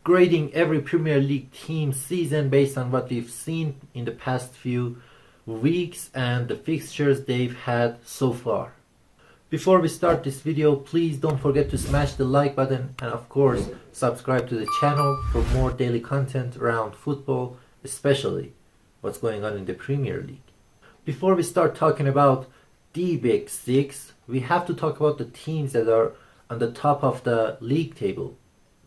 grading every Premier League team season based on what we've seen in the past few weeks and the fixtures they've had so far. Before we start this video, please don't forget to smash the like button and of course subscribe to the channel for more daily content around football, especially what's going on in the Premier League. Before we start talking about the Big Six, we have to talk about the teams that are on the top of the league table.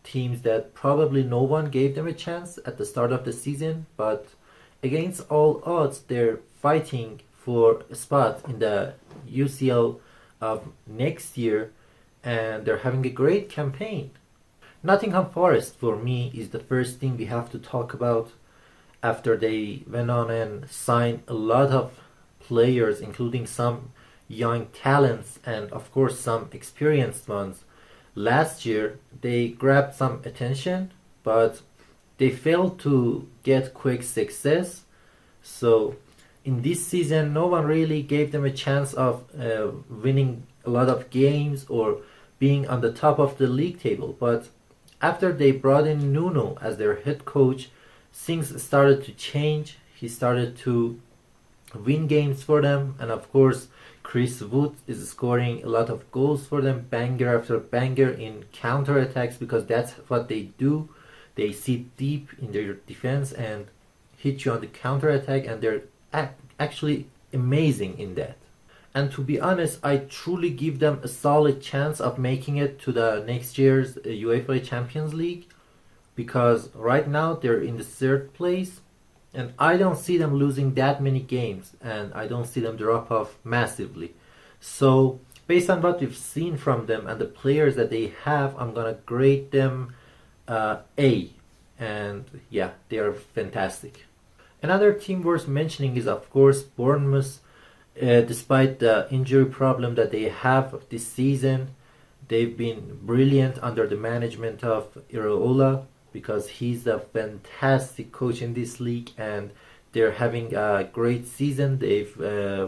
Teams that probably no one gave them a chance at the start of the season, but against all odds they're fighting for a spot in the UCL of next year, and they're having a great campaign. Nottingham Forest for me is the first thing we have to talk about after they went on and signed a lot of players, including some young talents and of course some experienced ones. Last year they grabbed some attention, but they failed to get quick success. So in this season no one really gave them a chance of winning a lot of games or being on the top of the league table. But after they brought in Nuno as their head coach, things started to change. He started to win games for them, and of course Chris Wood is scoring a lot of goals for them, banger after banger in counter attacks, because that's what they do. They sit deep in their defense and hit you on the counter attack, and they're actually amazing in that. And to be honest, I truly give them a solid chance of making it to the next year's UEFA Champions League, because right now they're in the third place and I don't see them losing that many games, and I don't see them drop off massively. So based on what we've seen from them and the players that they have, I'm gonna grade them A. And yeah, they are fantastic. Another team worth mentioning is of course Bournemouth. Despite the injury problem that they have this season, they've been brilliant under the management of Iraola, because he's a fantastic coach in this league and they're having a great season. They've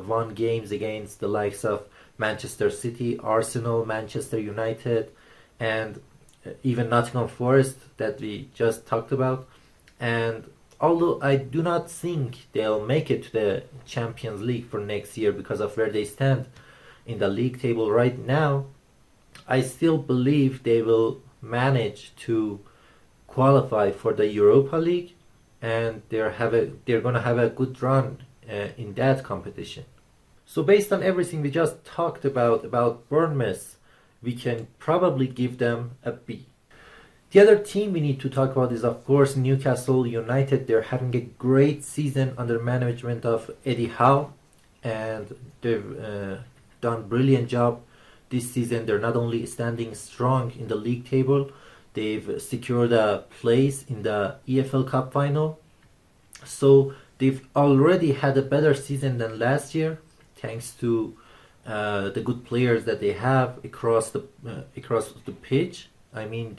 won games against the likes of Manchester City, Arsenal, Manchester United, and even Nottingham Forest that we just talked about. And although I do not think they'll make it to the Champions League for next year because of where they stand in the league table right now, I still believe they will manage to qualify for the Europa League, and they're gonna have a good run in that competition. So based on everything we just talked about Bournemouth, we can probably give them a B. The other team we need to talk about is of course Newcastle United. They're having a great season under management of Eddie Howe, and they've done brilliant job this season. They're not only standing strong in the league table, they've secured a place in the EFL Cup final. So they've already had a better season than last year, thanks to the good players that they have across the pitch. I mean,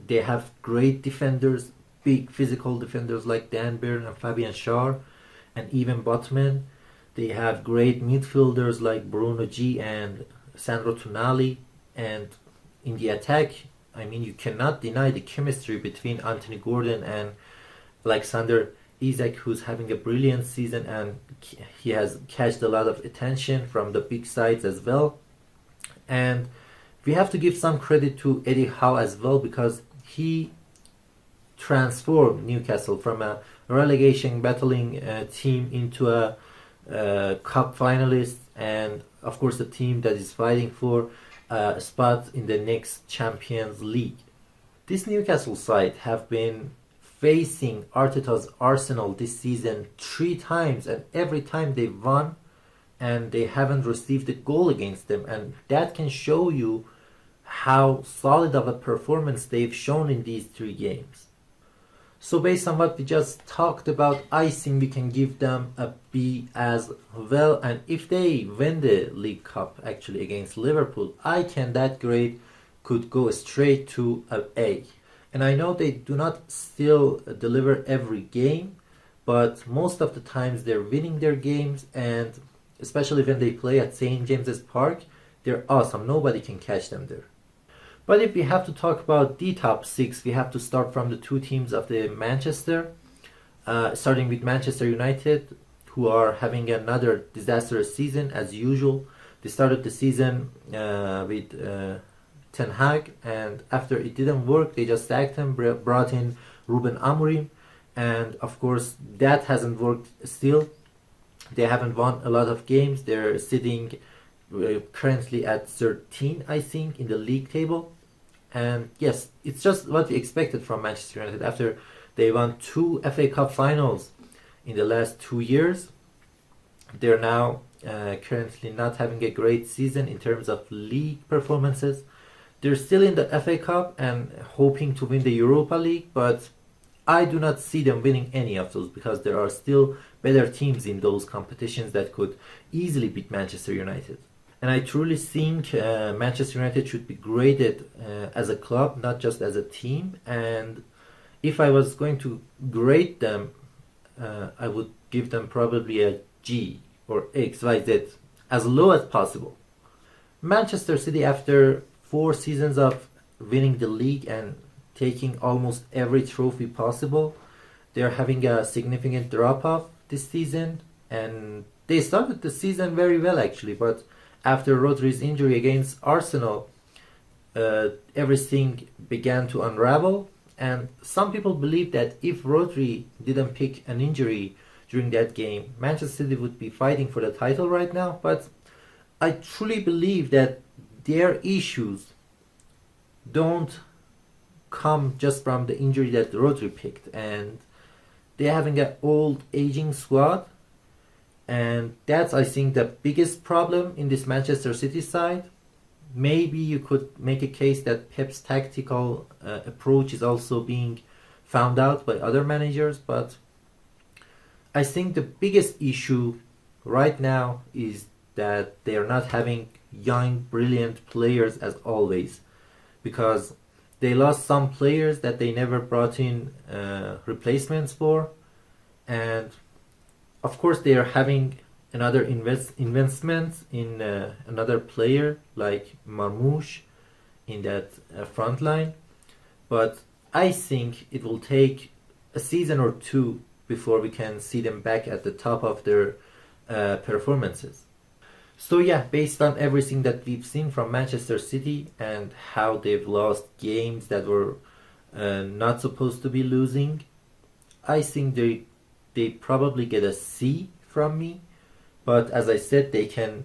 they have great defenders, big physical defenders like Dan Burn and Fabian Schär, and even Botman. They have great midfielders like Bruno G and Sandro Tonali, and in the attack, I mean, you cannot deny the chemistry between Anthony Gordon and Alexander Isak, who's having a brilliant season, and he has catched a lot of attention from the big sides as well. And we have to give some credit to Eddie Howe as well, because he transformed Newcastle from a relegation battling team into a cup finalist, and of course a team that is fighting for a spot in the next Champions League. This Newcastle side have been facing Arteta's Arsenal this season 3 times, and every time they won, and they haven't received a goal against them, and that can show you how solid of a performance they've shown in these 3 games. So based on what we just talked about, I think we can give them a B as well. And if they win the League Cup actually against Liverpool, that grade could go straight to an A. And I know they do not still deliver every game, but most of the times they're winning their games, and especially when they play at St. James's Park, they're awesome. Nobody can catch them there. But if we have to talk about the top six, we have to start from the two teams of the Manchester, starting with Manchester United, who are having another disastrous season as usual. They started the season with Ten Hag, and after it didn't work, they just sacked him, brought in Ruben Amorim, and of course that hasn't worked still. They haven't won a lot of games. They're sitting currently at 13, I think, in the league table. And yes, it's just what we expected from Manchester United after they won two FA Cup finals in the last 2 years. They're now currently not having a great season in terms of league performances. They're still in the FA Cup and hoping to win the Europa League, but I do not see them winning any of those because there are still better teams in those competitions that could easily beat Manchester United. And I truly think Manchester United should be graded as a club, not just as a team. And if I was going to grade them, I would give them probably a G or X, Y, Z, as low as possible. Manchester City, after 4 seasons of winning the league and taking almost every trophy possible, they're having a significant drop-off this season. And they started the season very well, actually, but after Rodri's injury against Arsenal, everything began to unravel. And some people believe that if Rodri didn't pick an injury during that game, Manchester City would be fighting for the title right now. But I truly believe that their issues don't come just from the injury that Rodri picked. And they're having an old, aging squad. And that's, I think, the biggest problem in this Manchester City side. Maybe you could make a case that Pep's tactical approach is also being found out by other managers, but I think the biggest issue right now is that they are not having young, brilliant players as always, because they lost some players that they never brought in replacements for, and of course, they are having another investment in another player like Marmoush in that front line. But I think it will take a season or two before we can see them back at the top of their performances. So yeah, based on everything that we've seen from Manchester City and how they've lost games that were not supposed to be losing, I think they probably get a C from me. But as I said, they can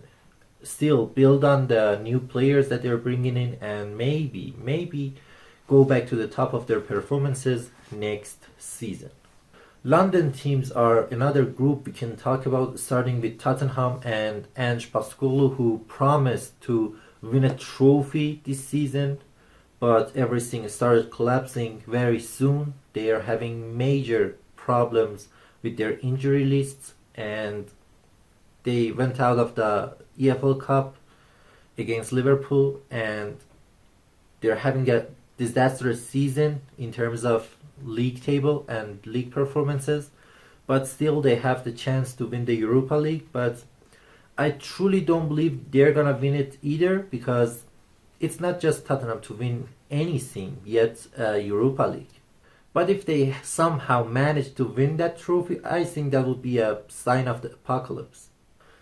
still build on the new players that they're bringing in and maybe go back to the top of their performances next season. London teams are another group we can talk about, starting with Tottenham and Ange Postecoglou, who promised to win a trophy this season, but everything started collapsing very soon. They are having major problems with their injury lists, and they went out of the EFL Cup against Liverpool, and they're having a disastrous season in terms of league table and league performances, but still they have the chance to win the Europa League. But I truly don't believe they're gonna win it either, because it's not just Tottenham to win anything, yet Europa League. But if they somehow manage to win that trophy, I think that would be a sign of the apocalypse.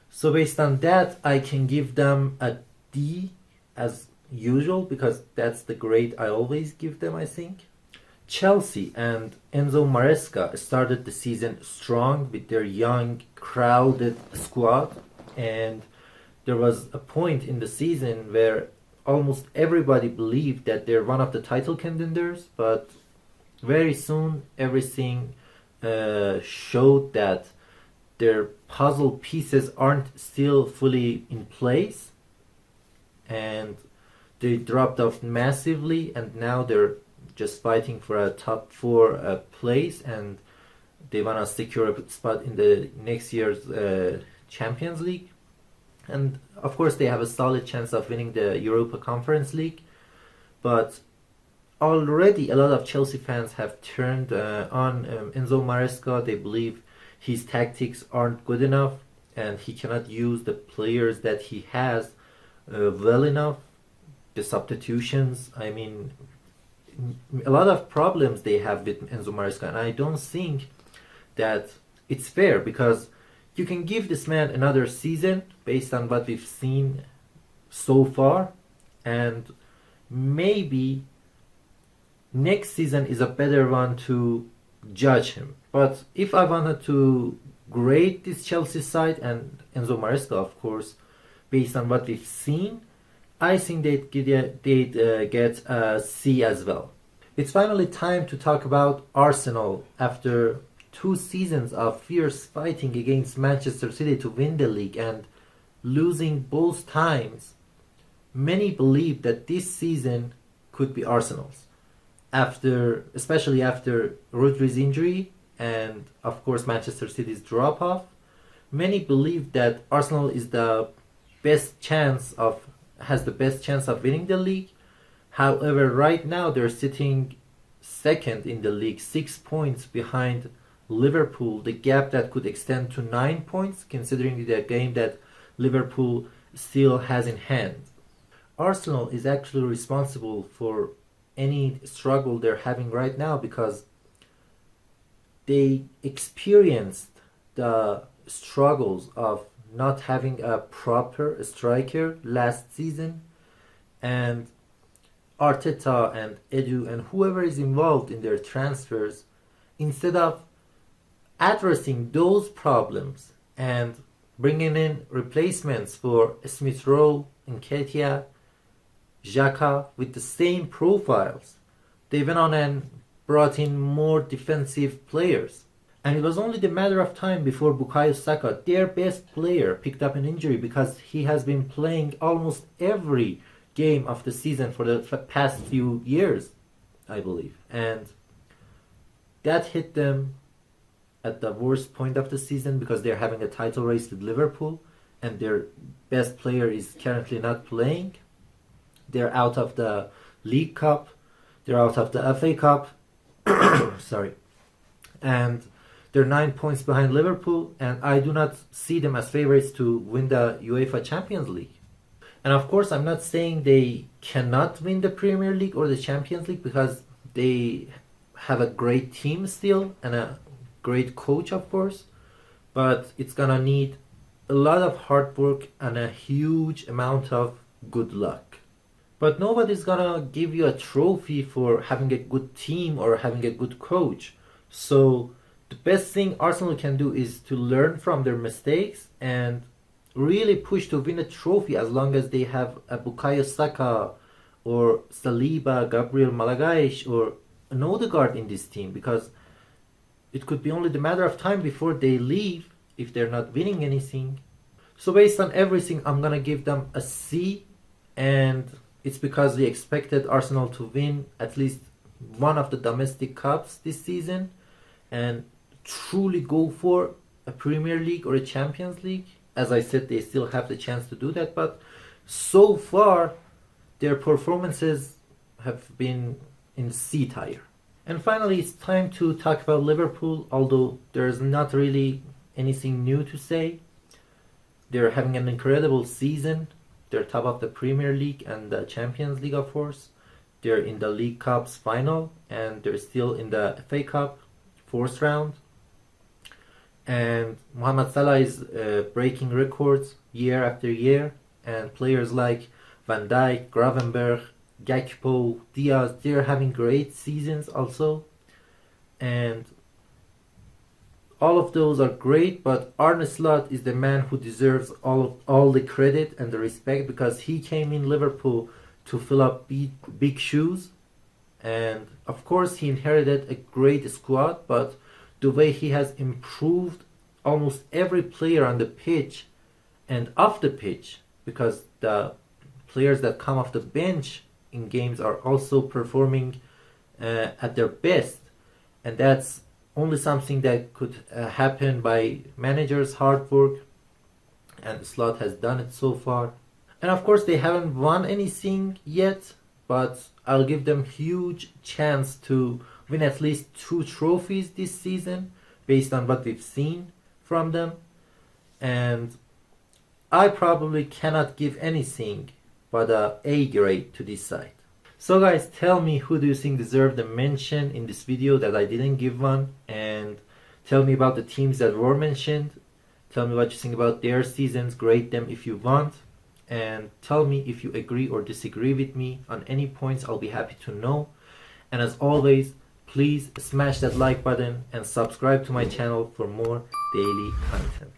So based on that, I can give them a D as usual, because that's the grade I always give them, I think. Chelsea and Enzo Maresca started the season strong with their young, crowded squad, and there was a point in the season where almost everybody believed that they're one of the title contenders, but very soon everything showed that their puzzle pieces aren't still fully in place, and they dropped off massively, and now they're just fighting for a top 4 place, and they want to secure a spot in the next year's Champions League. And of course they have a solid chance of winning the Europa Conference League, but already a lot of Chelsea fans have turned on Enzo Maresca. They believe his tactics aren't good enough and he cannot use the players that he has well enough. the substitutions. I mean, a lot of problems they have with Enzo Maresca, and I don't think that it's fair, because you can give this man another season based on what we've seen so far, and maybe next season is a better one to judge him. But if I wanted to grade this Chelsea side and Enzo Maresca, of course, based on what we've seen, I think they'd get a C as well. It's finally time to talk about Arsenal. After 2 seasons of fierce fighting against Manchester City to win the league and losing both times, many believe that this season could be Arsenal's. Especially after Rodri's injury and of course Manchester City's drop off, many believe that Arsenal has the best chance of winning the league. However, right now they're sitting second in the league, 6 points behind Liverpool, the gap that could extend to 9 points considering the game that Liverpool still has in hand. Arsenal is actually responsible for any struggle they're having right now, because they experienced the struggles of not having a proper striker last season, and Arteta and Edu and whoever is involved in their transfers, instead of addressing those problems and bringing in replacements for Smith Rowe, Nketiah, Xhaka with the same profiles, they went on and brought in more defensive players. And it was only the matter of time before Bukayo Saka, their best player, picked up an injury, because he has been playing almost every game of the season for the past few years, I believe. And that hit them at the worst point of the season, because they're having a title race with Liverpool and their best player is currently not playing. They're out of the League Cup, they're out of the FA Cup, sorry, and they're 9 points behind Liverpool, and I do not see them as favorites to win the UEFA Champions League. And of course, I'm not saying they cannot win the Premier League or the Champions League, because they have a great team still and a great coach, of course, but it's gonna need a lot of hard work and a huge amount of good luck. But nobody's gonna give you a trophy for having a good team or having a good coach. So the best thing Arsenal can do is to learn from their mistakes and really push to win a trophy, as long as they have a Bukayo Saka or Saliba, Gabriel Magalhaes or an Odegaard in this team, because it could be only the matter of time before they leave if they're not winning anything. So based on everything, I'm gonna give them a C, and it's because they expected Arsenal to win at least one of the domestic cups this season and truly go for a Premier League or a Champions League. As I said, they still have the chance to do that, but so far their performances have been in C tier. And finally, it's time to talk about Liverpool, although there's not really anything new to say. They're having an incredible season. They're top of the Premier League and the Champions League, of course. They're in the League Cup's final, and they're still in the FA Cup fourth round. And Mohamed Salah is breaking records year after year, and players like Van Dijk, Gravenberch, Gakpo, Diaz, they're having great seasons also. And all of those are great, but Arne Slot is the man who deserves all the credit and the respect, because he came in Liverpool to fill up big shoes. And of course he inherited a great squad, but the way he has improved almost every player on the pitch and off the pitch, because the players that come off the bench in games are also performing at their best, and that's only something that could happen by managers' hard work, and Slot has done it so far. And of course they haven't won anything yet, but I'll give them huge chance to win at least 2 trophies this season based on what we've seen from them. And I probably cannot give anything but a A grade to this side. So guys, tell me who do you think deserved a mention in this video that I didn't give one, and tell me about the teams that were mentioned. Tell me what you think about their seasons, grade them if you want, and tell me if you agree or disagree with me on any points. I'll be happy to know. And as always, please smash that like button and subscribe to my channel for more daily content.